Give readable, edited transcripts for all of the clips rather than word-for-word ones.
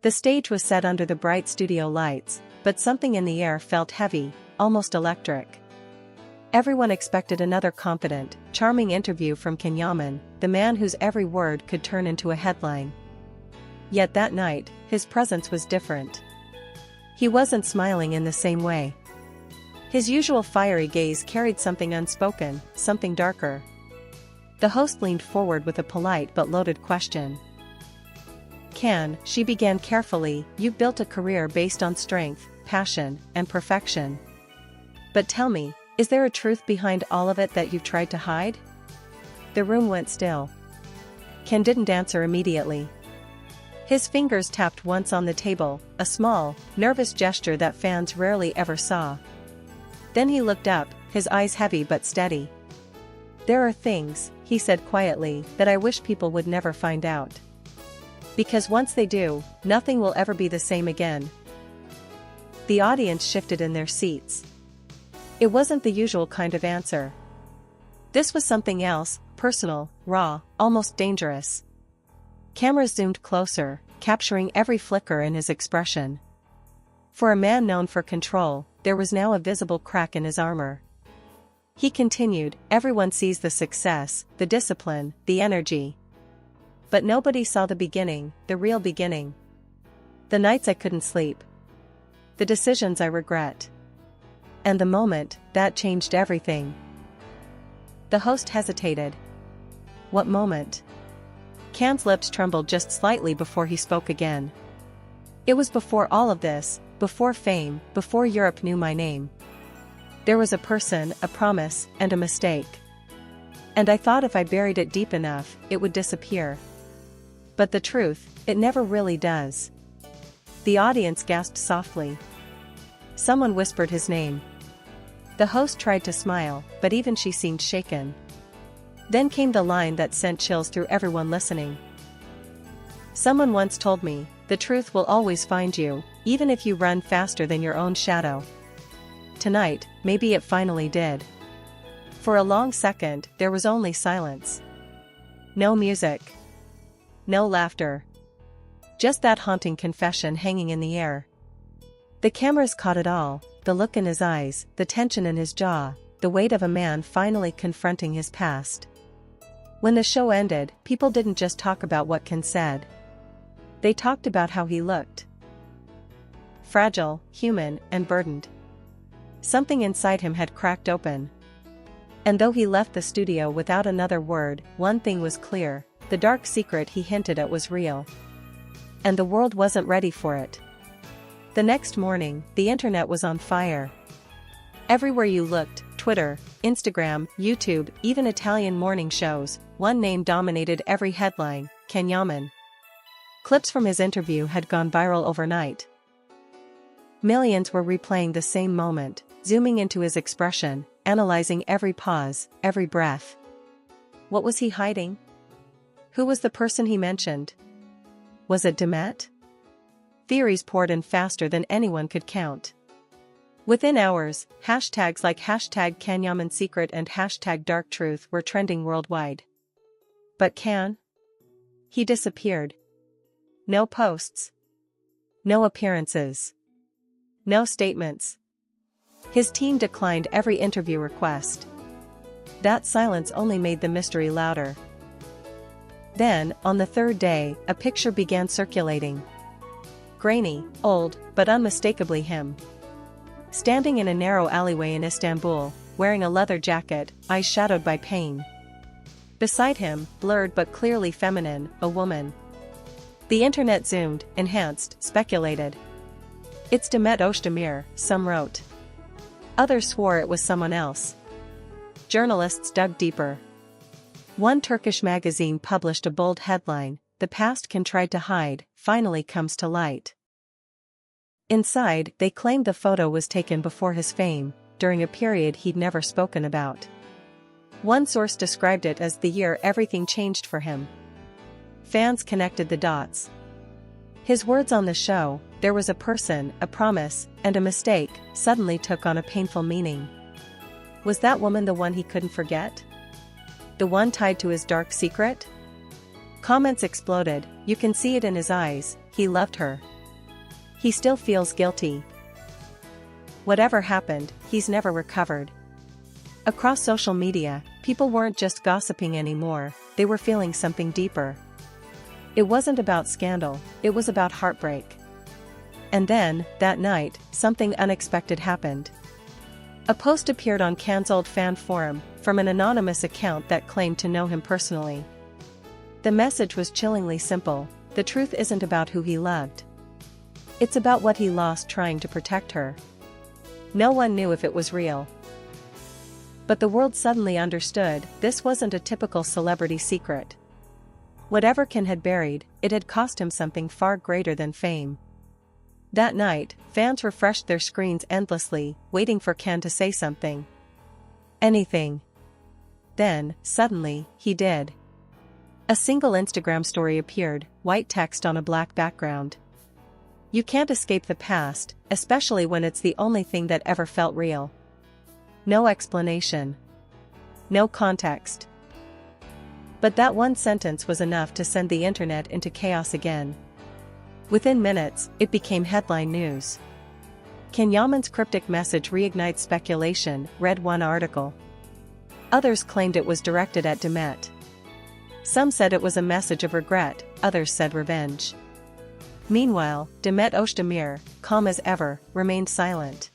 The stage was set under the bright studio lights, but something in the air felt heavy, almost electric. Everyone expected another confident, charming interview from CanYaman, the man whose every word could turn into a headline. Yet that night, his presence was different. He wasn't smiling in the same way. His usual fiery gaze carried something unspoken, something darker. The host leaned forward with a polite but loaded question. "Can," she began carefully, "you've built a career based on strength, passion, and perfection. But tell me, is there a truth behind all of it that you've tried to hide?" The room went still. Can didn't answer immediately. His fingers tapped once on the table, a small, nervous gesture that fans rarely ever saw. Then he looked up, his eyes heavy but steady. "There are things," he said quietly, "that I wish people would never find out. Because once they do, nothing will ever be the same again." The audience shifted in their seats. It wasn't the usual kind of answer. This was something else, personal, raw, almost dangerous. Cameras zoomed closer, capturing every flicker in his expression. For a man known for control, there was now a visible crack in his armor. He continued, "Everyone sees the success, the discipline, the energy. But nobody saw the beginning, the real beginning. The nights I couldn't sleep. The decisions I regret. And the moment that changed everything." The host hesitated. "What moment?" Can's lips trembled just slightly before he spoke again. "It was before all of this, before fame, before Europe knew my name. There was a person, a promise, and a mistake. And I thought if I buried it deep enough, it would disappear. But the truth, it never really does." The audience gasped softly. Someone whispered his name. The host tried to smile, but even she seemed shaken. Then came the line that sent chills through everyone listening. "Someone once told me, the truth will always find you, even if you run faster than your own shadow." Tonight, maybe it finally did. For a long second, there was only silence. No music. No laughter. Just that haunting confession hanging in the air. The cameras caught it all, the look in his eyes, the tension in his jaw, the weight of a man finally confronting his past. When the show ended, people didn't just talk about what Can said. They talked about how he looked. Fragile, human, and burdened. Something inside him had cracked open. And though he left the studio without another word, one thing was clear: the dark secret he hinted at was real. And the world wasn't ready for it. The next morning, the internet was on fire. Everywhere you looked, Twitter, Instagram, YouTube, even Italian morning shows, one name dominated every headline: CanYaman. Clips from his interview had gone viral overnight. Millions were replaying the same moment, zooming into his expression, analyzing every pause, every breath. What was he hiding? Who was the person he mentioned? Was it Demet? Theories poured in faster than anyone could count. Within hours, hashtags like #CanYamanSecret and #DarkTruth were trending worldwide. But Can? He disappeared. No posts. No appearances. No statements. His team declined every interview request. That silence only made the mystery louder. Then, on the third day, a picture began circulating. Grainy, old, but unmistakably him. Standing in a narrow alleyway in Istanbul, wearing a leather jacket, eyes shadowed by pain. Beside him, blurred but clearly feminine, a woman. The internet zoomed, enhanced, speculated. "It's Demet Özdemir," some wrote. Others swore it was someone else. Journalists dug deeper. One Turkish magazine published a bold headline: "The past Can tried to hide, finally comes to light." Inside, they claimed the photo was taken before his fame, during a period he'd never spoken about. One source described it as the year everything changed for him. Fans connected the dots. His words on the show, "There was a person, a promise, and a mistake," suddenly took on a painful meaning. Was that woman the one he couldn't forget? The one tied to his dark secret? Comments exploded. You can see it in his eyes, he loved her. He still feels guilty. Whatever happened, he's never recovered. Across social media, people weren't just gossiping anymore, they were feeling something deeper. It wasn't about scandal, it was about heartbreak. And then, that night, something unexpected happened. A post appeared on Can's old fan forum, from an anonymous account that claimed to know him personally. The message was chillingly simple: the truth isn't about who he loved. It's about what he lost trying to protect her. No one knew if it was real. But the world suddenly understood, this wasn't a typical celebrity secret. Whatever Can had buried, it had cost him something far greater than fame. That night, fans refreshed their screens endlessly, waiting for Can to say something. Anything. Then, suddenly, he did. A single Instagram story appeared, white text on a black background. You can't escape the past, especially when it's the only thing that ever felt real. No explanation. No context. But that one sentence was enough to send the internet into chaos again. Within minutes, it became headline news. CanYaman's cryptic message reignites speculation, read one article. Others claimed it was directed at Demet. Some said it was a message of regret, others said revenge. Meanwhile, Demet Özdemir, calm as ever, remained silent.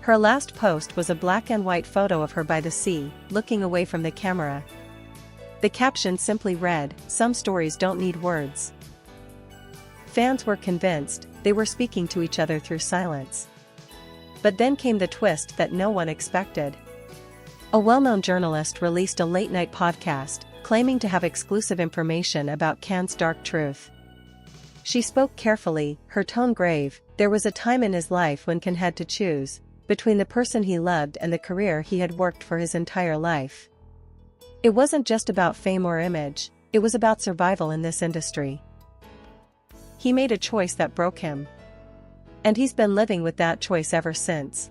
Her last post was a black and white photo of her by the sea, looking away from the camera. The caption simply read, "Some stories don't need words." Fans were convinced, they were speaking to each other through silence. But then came the twist that no one expected. A well-known journalist released a late-night podcast, claiming to have exclusive information about Can's dark truth. She spoke carefully, her tone grave. There was a time in his life when Can had to choose between the person he loved and the career he had worked for his entire life. It wasn't just about fame or image, it was about survival in this industry. He made a choice that broke him. And he's been living with that choice ever since.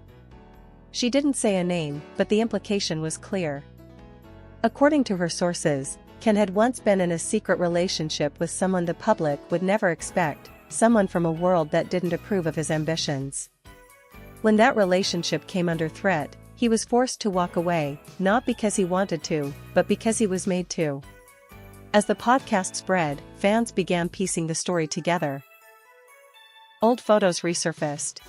She didn't say a name, but the implication was clear. According to her sources, Can had once been in a secret relationship with someone the public would never expect, someone from a world that didn't approve of his ambitions. When that relationship came under threat, he was forced to walk away, not because he wanted to, but because he was made to. As the podcast spread, fans began piecing the story together. Old photos resurfaced.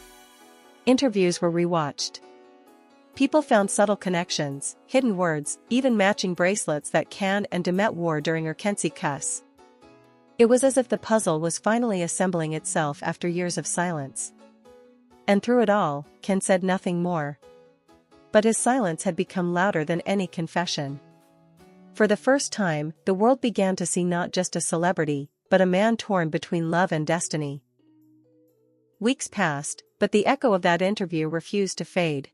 Interviews were rewatched. People found subtle connections, hidden words, even matching bracelets that Can and Demet wore during her Kensi cuss. It was as if the puzzle was finally assembling itself after years of silence. And through it all, Can said nothing more. But his silence had become louder than any confession. For the first time, the world began to see not just a celebrity, but a man torn between love and destiny. Weeks passed, but the echo of that interview refused to fade.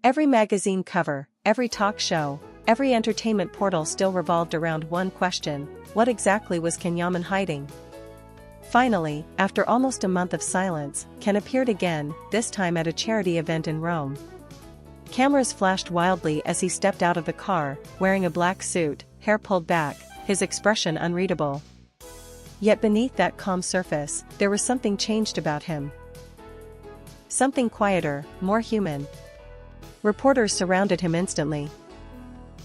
Every magazine cover, every talk show, every entertainment portal still revolved around one question: what exactly was CanYaman hiding? Finally, after almost a month of silence, Can appeared again, this time at a charity event in Rome. Cameras flashed wildly as he stepped out of the car, wearing a black suit, hair pulled back, his expression unreadable. Yet beneath that calm surface, there was something changed about him. Something quieter, more human. Reporters surrounded him instantly.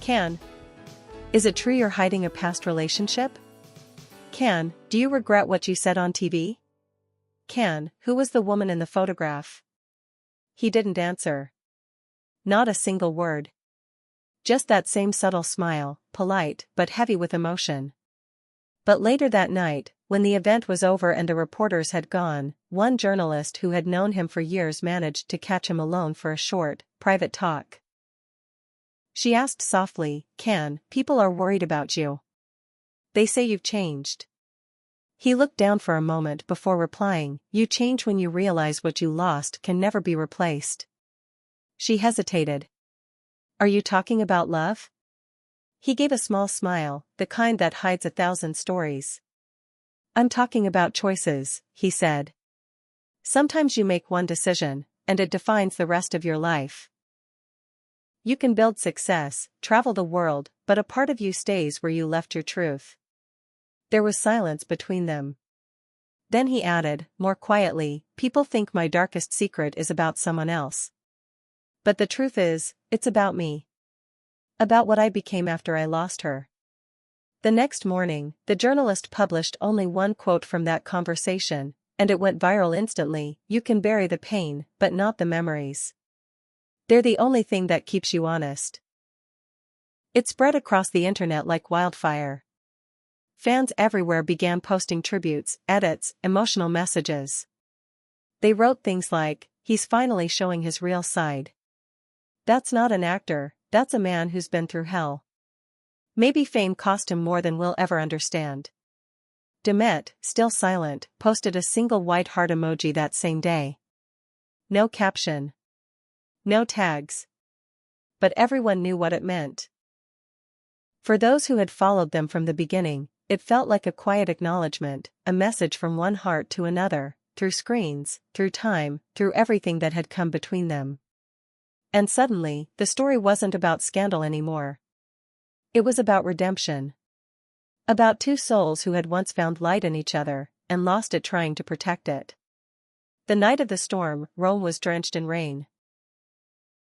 Can, is it true you're hiding a past relationship? Can, do you regret what you said on TV? Can, who was the woman in the photograph? He didn't answer. Not a single word. Just that same subtle smile, polite but heavy with emotion. But later that night, when the event was over and the reporters had gone, one journalist who had known him for years managed to catch him alone for a short, private talk. She asked softly, "Can, people are worried about you. They say you've changed." He looked down for a moment before replying, "You change when you realize what you lost can never be replaced." She hesitated. "Are you talking about love?" He gave a small smile, the kind that hides 1,000 stories. "I'm talking about choices," he said. "Sometimes you make one decision, and it defines the rest of your life. You can build success, travel the world, but a part of you stays where you left your truth." There was silence between them. Then he added, more quietly, people think my darkest secret is about someone else. But the truth is, it's about me. About what I became after I lost her. The next morning, the journalist published only one quote from that conversation, and it went viral instantly. You can bury the pain, but not the memories. They're the only thing that keeps you honest. It spread across the internet like wildfire. Fans everywhere began posting tributes, edits, emotional messages. They wrote things like, "He's finally showing his real side. That's not an actor, that's a man who's been through hell. Maybe fame cost him more than we'll ever understand." Demet, still silent, posted a single white heart emoji that same day. No caption. No tags. But everyone knew what it meant. For those who had followed them from the beginning, it felt like a quiet acknowledgement, a message from one heart to another, through screens, through time, through everything that had come between them. And suddenly, the story wasn't about scandal anymore. It was about redemption. About two souls who had once found light in each other, and lost it trying to protect it. The night of the storm, Rome was drenched in rain.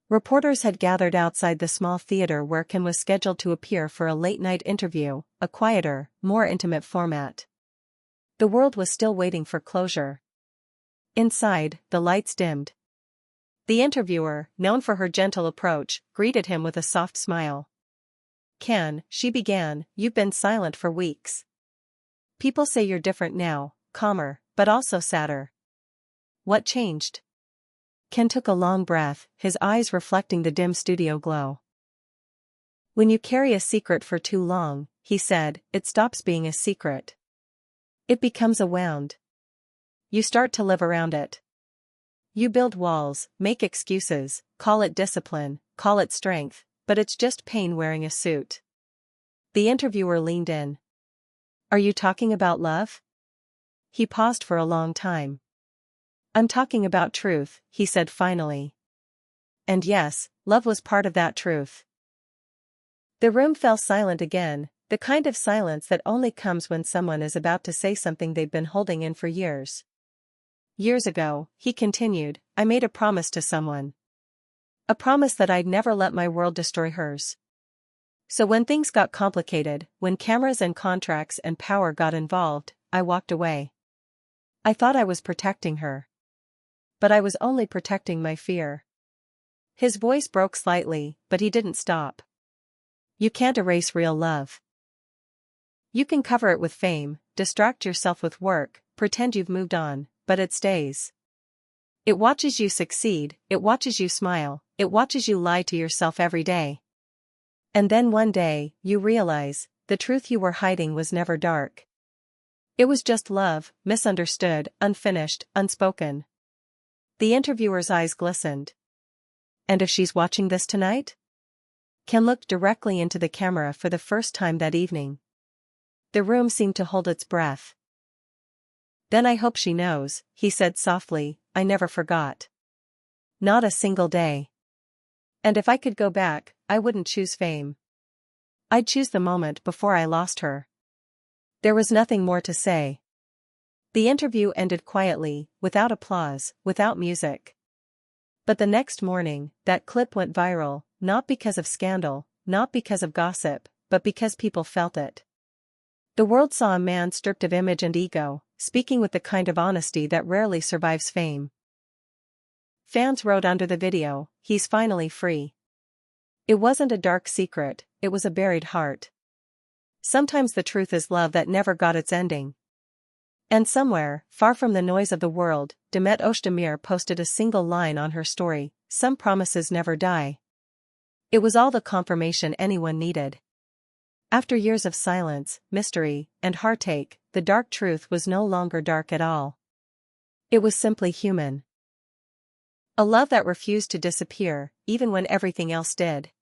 Reporters had gathered outside the small theater where Can was scheduled to appear for a late-night interview, a quieter, more intimate format. The world was still waiting for closure. Inside, the lights dimmed. The interviewer, known for her gentle approach, greeted him with a soft smile. "Can," she began, "you've been silent for weeks. People say you're different now, calmer, but also sadder. What changed?" Can took a long breath, his eyes reflecting the dim studio glow. "When you carry a secret for too long," he said, "it stops being a secret. It becomes a wound. You start to live around it. You build walls, make excuses, call it discipline, call it strength, but it's just pain wearing a suit." The interviewer leaned in. "Are you talking about love?" He paused for a long time. "I'm talking about truth," he said finally. And yes, love was part of that truth. The room fell silent again, the kind of silence that only comes when someone is about to say something they've been holding in for years. "Years ago," he continued, "I made a promise to someone. A promise that I'd never let my world destroy hers. So when things got complicated, when cameras and contracts and power got involved, I walked away. I thought I was protecting her. But I was only protecting my fear." His voice broke slightly, but he didn't stop. "You can't erase real love. You can cover it with fame, distract yourself with work, pretend you've moved on, but it stays. It watches you succeed, it watches you smile, it watches you lie to yourself every day. And then one day, you realize, the truth you were hiding was never dark. It was just love, misunderstood, unfinished, unspoken." The interviewer's eyes glistened. "And if she's watching this tonight?" Can looked directly into the camera for the first time that evening. The room seemed to hold its breath. "Then I hope she knows," he said softly, "I never forgot. Not a single day. And if I could go back, I wouldn't choose fame. I'd choose the moment before I lost her." There was nothing more to say. The interview ended quietly, without applause, without music. But the next morning, that clip went viral, not because of scandal, not because of gossip, but because people felt it. The world saw a man stripped of image and ego, speaking with the kind of honesty that rarely survives fame. Fans wrote under the video, "He's finally free." It wasn't a dark secret, it was a buried heart. Sometimes the truth is love that never got its ending. And somewhere, far from the noise of the world, Demet Özdemir posted a single line on her story, "Some promises never die." It was all the confirmation anyone needed. After years of silence, mystery, and heartache, the dark truth was no longer dark at all. It was simply human. A love that refused to disappear, even when everything else did.